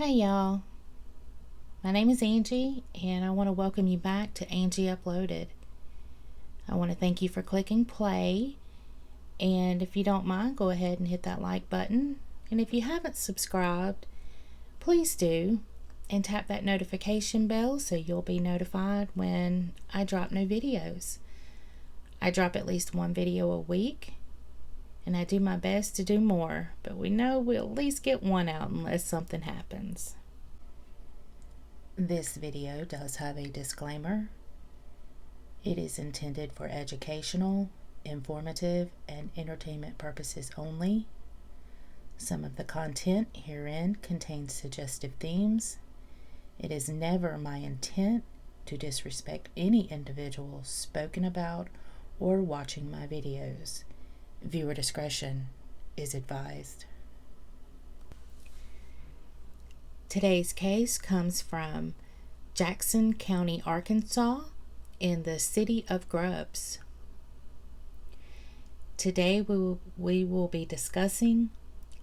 Hey y'all, my name is Angie and I want to welcome you back to Angie Uploaded. I want to thank you for clicking play, and if you don't mind, go ahead and hit that like button, and if you haven't subscribed, please do, and tap that notification bell so you'll be notified when I drop new videos. I drop at least one video a week, and I do my best to do more, but we know we'll at least get one out unless something happens. This video does have a disclaimer. It is intended for educational, informative, and entertainment purposes only. Some of the content herein contains suggestive themes. It is never my intent to disrespect any individual spoken about or watching my videos. Viewer discretion is advised. Today's case comes from Jackson County, Arkansas, in the city of Grubbs. Today we will be discussing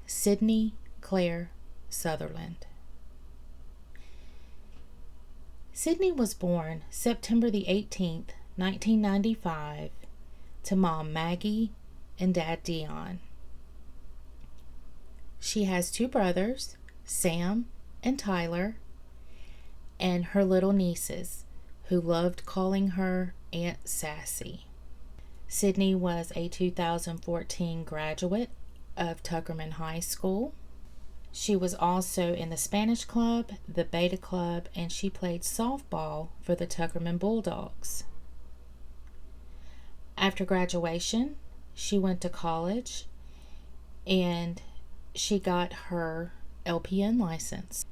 Sydney Claire Sutherland. Sydney was born September the 18th, 1995, to Mom Maggie and Dad Dion. She has two brothers, Sam and Tyler, and her little nieces, who loved calling her Aunt Sassy. Sydney was a 2014 graduate of Tuckerman High School. She was also in the Spanish Club, the Beta Club, and she played softball for the Tuckerman Bulldogs. After graduation, she went to college and she got her LPN license.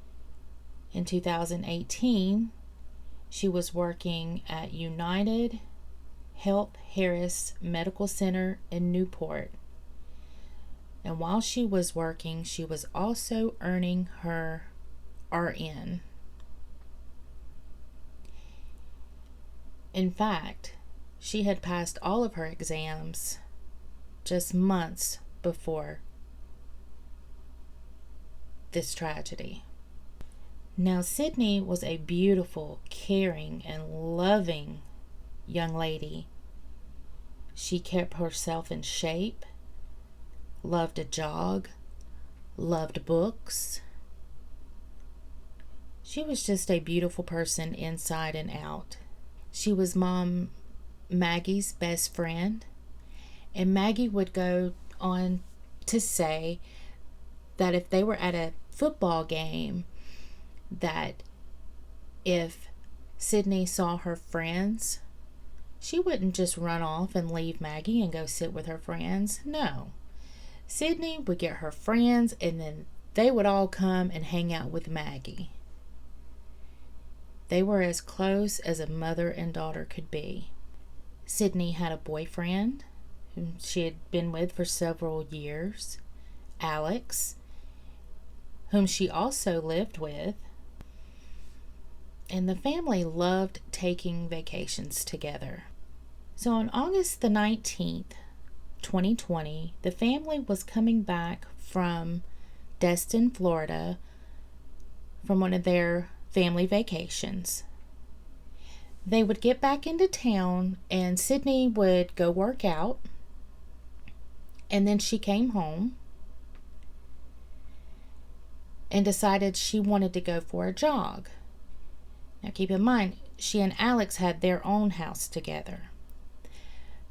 In 2018, she was working at United Health Harris Medical Center in Newport. And while she was working, she was also earning her RN. In fact, she had passed all of her exams just months before this tragedy. Now, Sydney was a beautiful, caring, and loving young lady. She kept herself in shape, loved to jog, loved books. She was just a beautiful person inside and out. She was Mom Maggie's best friend, and Maggie would go on to say that if they were at a football game, that if Sydney saw her friends, she wouldn't just run off and leave Maggie and go sit with her friends. No. Sydney would get her friends, and then they would all come and hang out with Maggie. They were as close as a mother and daughter could be. Sydney had a boyfriend whom she had been with for several years, Alex, whom she also lived with. And the family loved taking vacations together. So on August the 19th, 2020, the family was coming back from Destin, Florida, from one of their family vacations. They would get back into town and Sydney would go work out, and then she came home and decided she wanted to go for a jog. Now keep in mind, she and Alex had their own house together.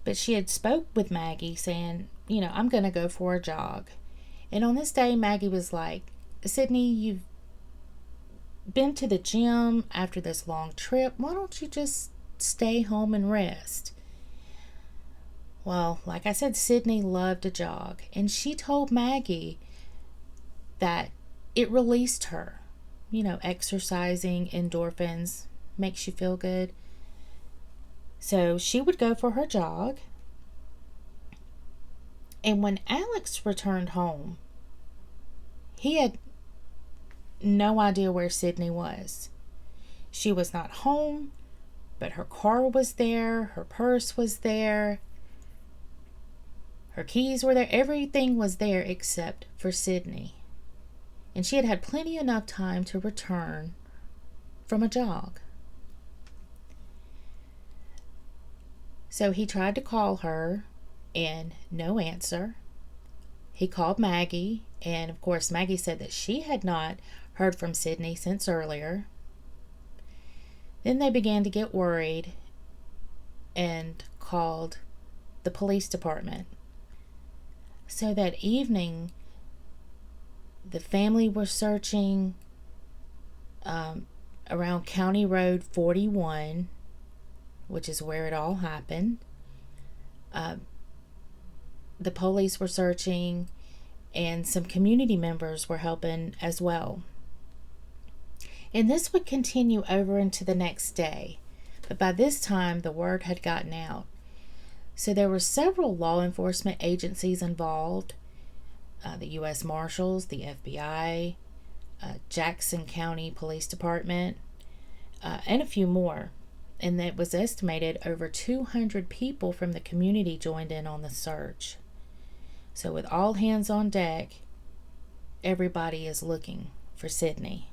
But she had spoke with Maggie saying, I'm going to go for a jog. And on this day, Maggie was like, Sydney, you've been to the gym after this long trip. Why don't you just stay home and rest? Well, like I said, Sydney loved to jog. And she told Maggie that it released her. Exercising, endorphins, makes you feel good. So she would go for her jog. And when Alex returned home, he had no idea where Sydney was. She was not home, but her car was there, her purse was there, her keys were there, everything was there except for Sydney. and she had had plenty enough time to return from a jog. So he tried to call her, and no answer. He called Maggie, and of course Maggie said that she had not heard from Sydney since earlier. Then they began to get worried and called the police department. So that evening, the family were searching around County Road 41, which is where it all happened. The police were searching, and some community members were helping as well. And this would continue over into the next day. But by this time, the word had gotten out. So there were several law enforcement agencies involved. The U.S. Marshals, the FBI, Jackson County Police Department, and a few more. And it was estimated over 200 people from the community joined in on the search. So with all hands on deck, everybody is looking for Sydney.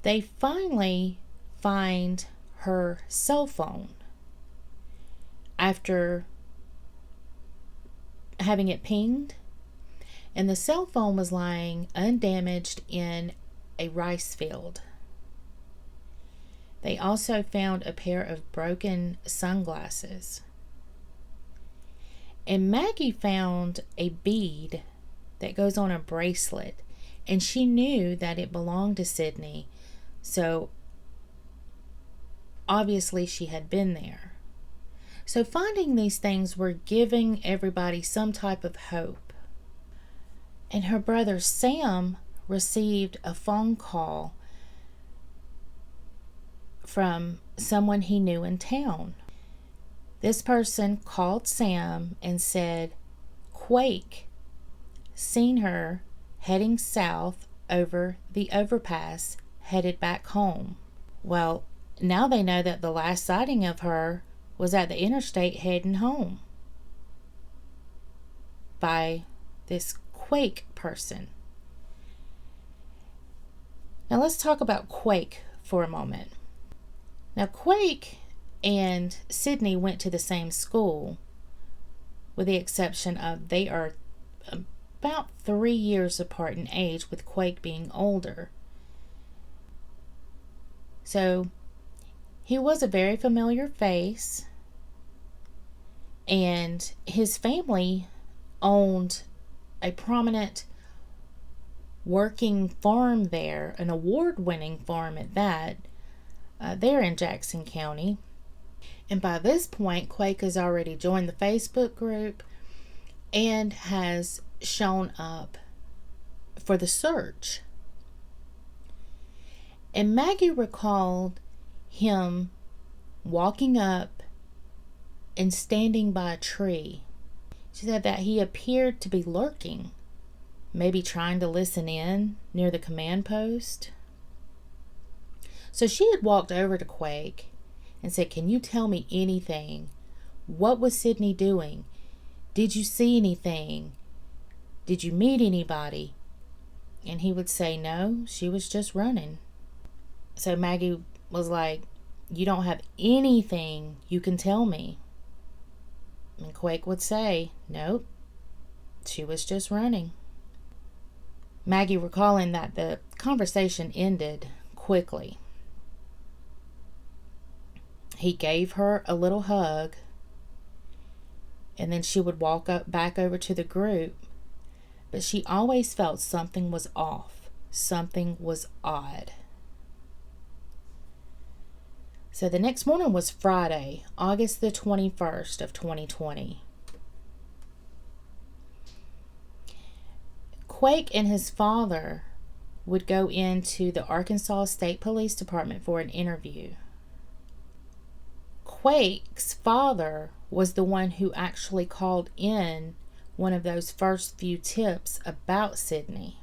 They finally find her cell phone after having it pinged, and the cell phone was lying undamaged in a rice field. They also found a pair of broken sunglasses. And Maggie found a bead that goes on a bracelet, and she knew that it belonged to Sydney, so obviously she had been there. So finding these things were giving everybody some type of hope. And her brother Sam received a phone call from someone he knew in town. This person called Sam and said, Quake seen her heading south over the overpass, headed back home. Well, now they know that the last sighting of her was at the interstate heading home by this Quake person. Now let's talk about Quake for a moment. Now Quake and Sydney went to the same school, with the exception of they are about 3 years apart in age, with Quake being older. So he was a very familiar face, and his family owned a prominent working farm there, an award-winning farm at that, there in Jackson County. And by this point, Quake has already joined the Facebook group and has shown up for the search. And Maggie recalled him walking up and standing by a tree. She said that he appeared to be lurking, maybe trying to listen in near the command post. So she had walked over to Quake and said, "Can you tell me anything? What was Sydney doing? Did you see anything? Did you meet anybody?" And he would say, "No, she was just running." So Maggie was like, "You don't have anything you can tell me?" And Quake would say, "Nope, she was just running." Maggie recalling that the conversation ended quickly. He gave her a little hug, and then she would walk back over to the group, but she always felt something was off, something was odd. So the next morning was Friday, August the 21st of 2020. Quake and his father would go into the Arkansas State Police Department for an interview. Quake's father was the one who actually called in one of those first few tips about Sydney.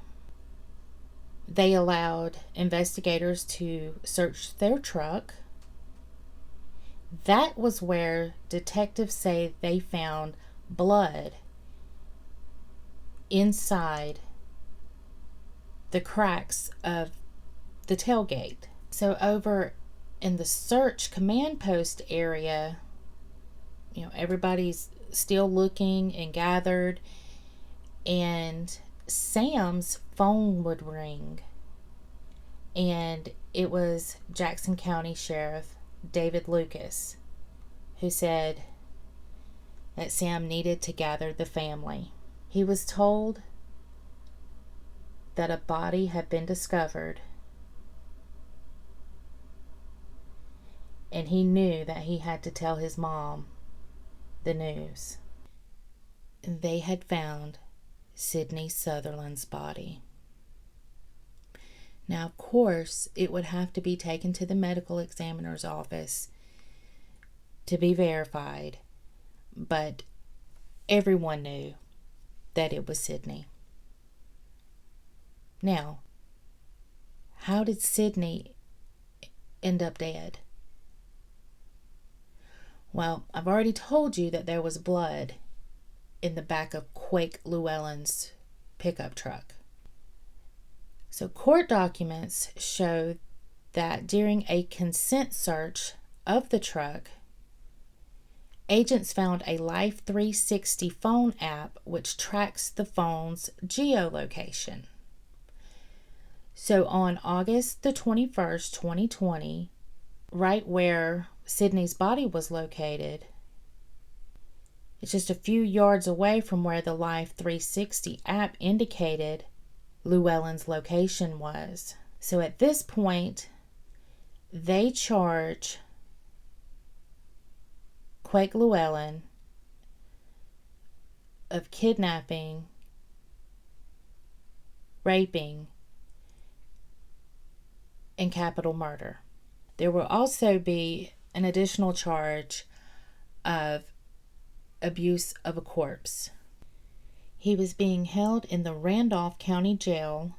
They allowed investigators to search their truck. That was where detectives say they found blood inside the cracks of the tailgate. So over in the search command post area, everybody's still looking and gathered, and Sam's phone would ring, and it was Jackson County Sheriff David Lucas who said that Sam needed to gather the family. He was told that a body had been discovered, and he knew that he had to tell his mom the news. They had found Sydney Sutherland's body. Now, of course, it would have to be taken to the medical examiner's office to be verified, but everyone knew that it was Sydney. Now, how did Sydney end up dead? Well, I've already told you that there was blood in the back of quakelewellen's pickup truck. So court documents show that during a consent search of the truck, agents found a Life 360 phone app which tracks the phone's geolocation. So on August the 21st, 2020, right where Sydney's body was located, it's just a few yards away from where the Life 360 app indicated Llewellyn's location was. So at this point, they charge Quake Llewellyn of kidnapping, raping, and capital murder. There will also be an additional charge of abuse of a corpse. He was being held in the Randolph County Jail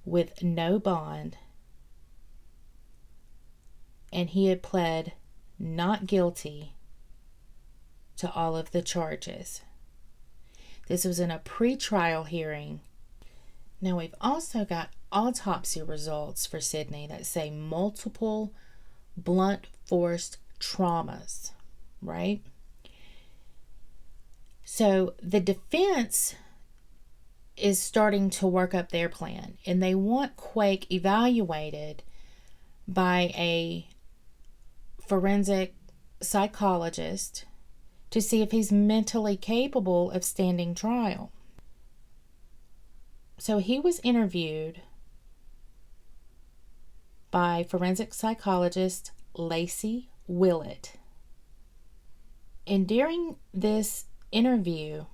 with no bond, and he had pled not guilty to all of the charges. This was in a pre-trial hearing. Now, we've also got autopsy results for Sydney that say multiple blunt force traumas, right? So the defense is starting to work up their plan, and they want Quake evaluated by a forensic psychologist to see if he's mentally capable of standing trial. So he was interviewed by forensic psychologist Lacey Willett. And during this interview,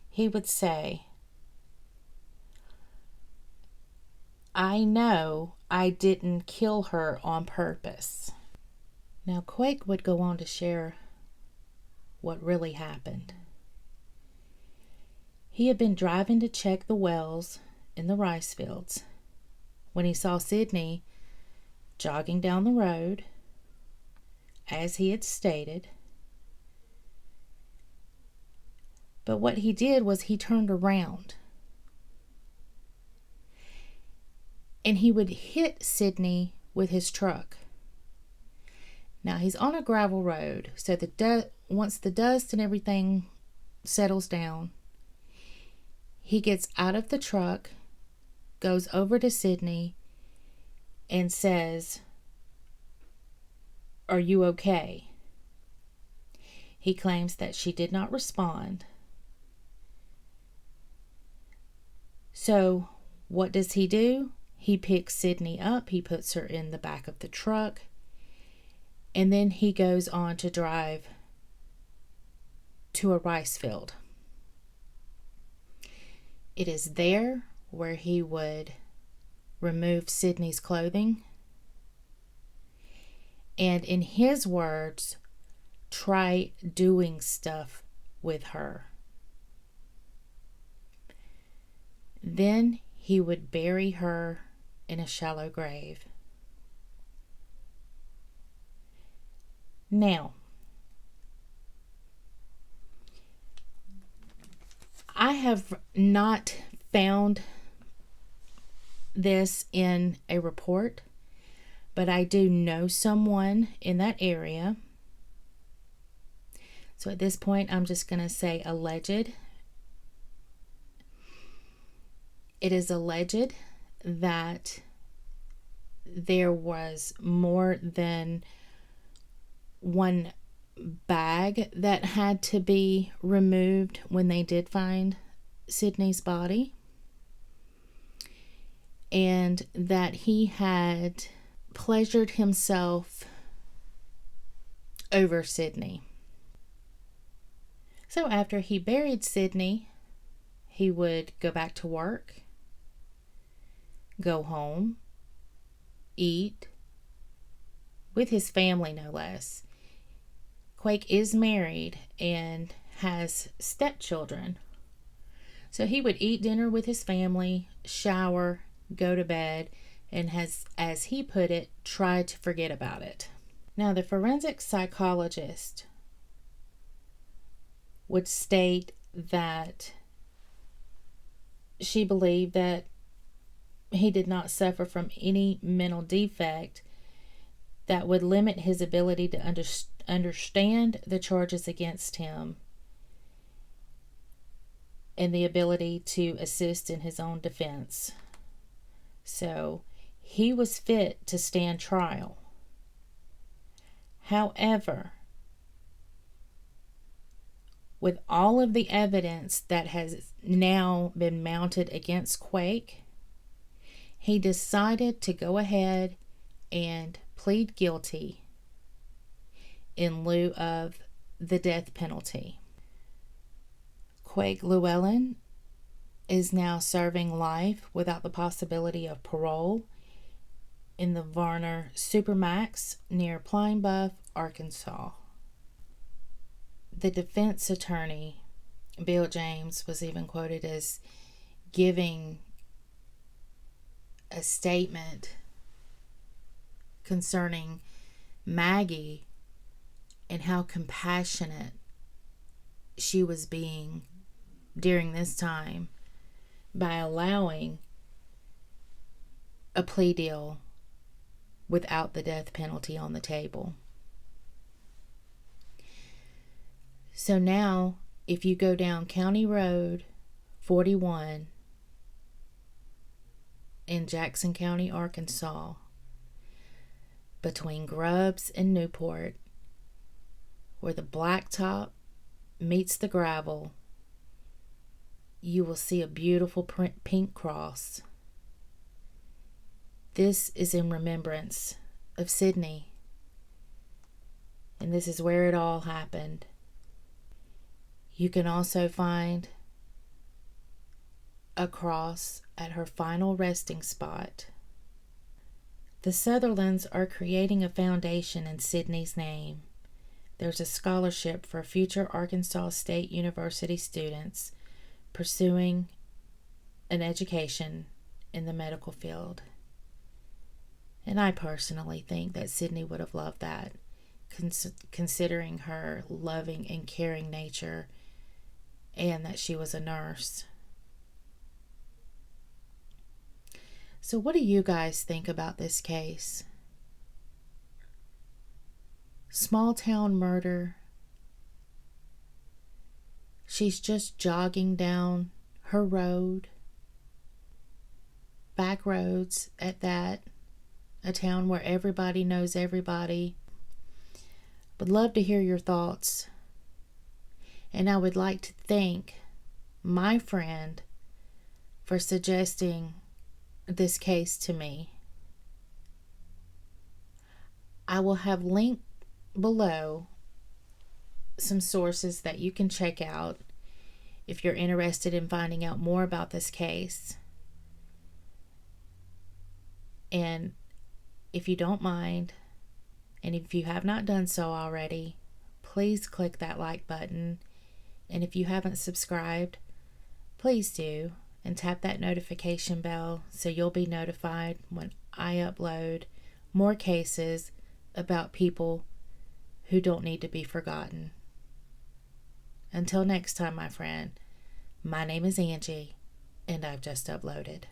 he would say, "I know I didn't kill her on purpose." Now, Quake would go on to share what really happened. He had been driving to check the wells in the rice fields when he saw Sydney jogging down the road, as he had stated. But what he did was he turned around and he would hit Sydney with his truck. Now, he's on a gravel road, so once the dust and everything settles down, he gets out of the truck, goes over to Sydney, and says, "Are you okay?" He claims that she did not respond. So, what does he do? He picks Sydney up, he puts her in the back of the truck, and then he goes on to drive to a rice field. It is there where he would remove Sydney's clothing and, in his words, try doing stuff with her. Then he would bury her in a shallow grave. Now, I have not found this in a report, but I do know someone in that area. So at this point, I'm just going to say alleged. It is alleged that there was more than one bag that had to be removed when they did find Sydney's body, and that he had pleasured himself over Sydney. So after he buried Sydney, he would go back to work, go home, eat, with his family no less. Quake is married and has stepchildren. So he would eat dinner with his family, shower, go to bed, and as he put it, try to forget about it. Now, the forensic psychologist would state that she believed that he did not suffer from any mental defect that would limit his ability to understand the charges against him and the ability to assist in his own defense. So he was fit to stand trial. However, with all of the evidence that has now been mounted against Quake, he decided to go ahead and plead guilty in lieu of the death penalty. Quakelewellen is now serving life without the possibility of parole in the Varner Supermax near Pine Bluff, Arkansas. The defense attorney, Bill James, was even quoted as giving a statement concerning Maggie and how compassionate she was being during this time by allowing a plea deal without the death penalty on the table. So now, if you go down County Road 41 in Jackson County, Arkansas, between Grubbs and Newport, where the blacktop meets the gravel, you will see a beautiful pink cross. This is in remembrance of Sydney, and this is where it all happened. You can also find a cross at her final resting spot. The Sutherlands are creating a foundation in Sydney's name. There's a scholarship for future Arkansas State University students pursuing an education in the medical field. And I personally think that Sydney would have loved that, considering her loving and caring nature and that she was a nurse. So what do you guys think about this case? Small town murder. She's just jogging down her road, back roads at that, a town where everybody knows everybody. Would love to hear your thoughts. And I would like to thank my friend for suggesting this case to me. I will have linked below some sources that you can check out if you're interested in finding out more about this case. And if you don't mind, and if you have not done so already, please click that like button. And if you haven't subscribed, please do, and tap that notification bell so you'll be notified when I upload more cases about people who don't need to be forgotten. Until next time, my friend, my name is Angie, and I've just uploaded.